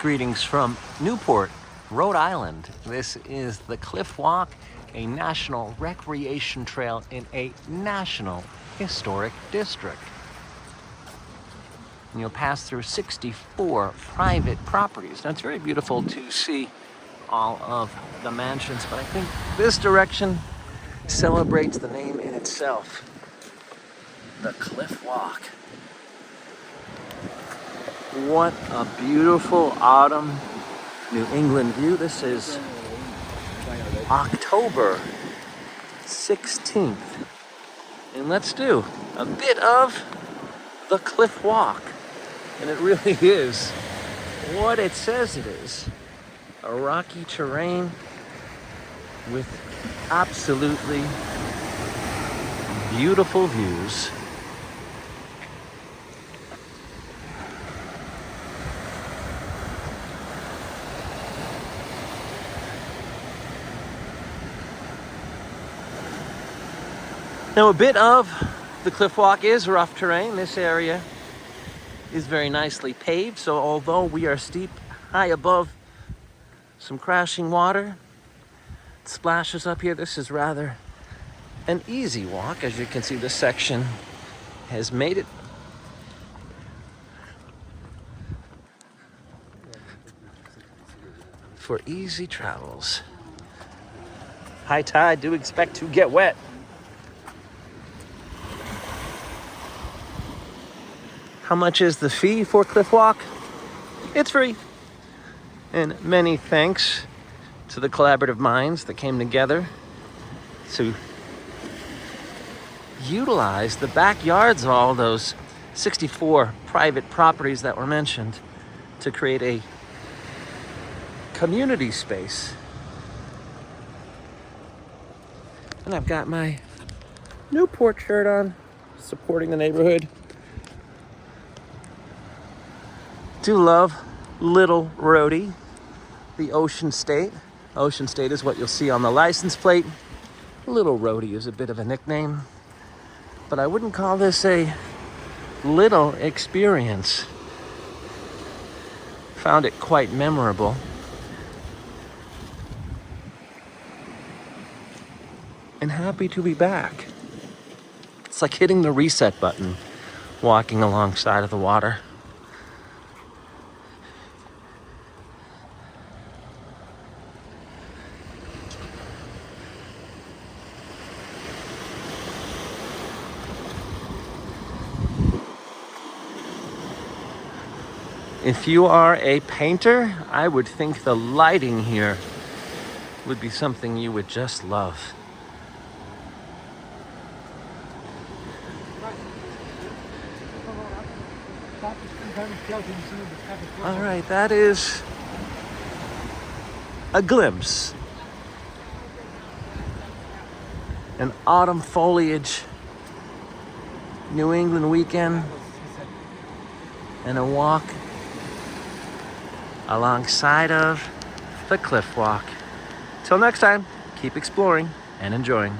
Greetings from Newport, Rhode Island. This is the Cliff Walk, a national recreation trail in a national historic district. And you'll pass through 64 private properties. Now it's very beautiful to see all of the mansions, but I think this direction celebrates the name in itself, the Cliff Walk. What a beautiful autumn New England view. This is October 16th. And let's do a bit of the Cliff Walk. And it really is what it says it is. A rocky terrain with absolutely beautiful views. Now, a bit of the Cliff Walk is rough terrain. This area is very nicely paved, so although we are steep, high above some crashing water, it splashes up here. This is rather an easy walk. As you can see, this section has made it for easy travels. High tide, do expect to get wet. How much is the fee for Cliff Walk? It's free. And many thanks to the collaborative minds that came together to utilize the backyards of all those 64 private properties that were mentioned to create a community space. And I've got my Newport shirt on, supporting the neighborhood. Do love Little Rhodey, the Ocean State. Ocean State is what you'll see on the license plate. Little Rhodey is a bit of a nickname, but I wouldn't call this a little experience. Found it quite memorable. And happy to be back. It's like hitting the reset button, walking alongside of the water. If you are a painter, I would think the lighting here would be something you would just love. All right, that is a glimpse. An autumn foliage New England weekend and a walk alongside of the Cliff Walk. Till next time, keep exploring and enjoying.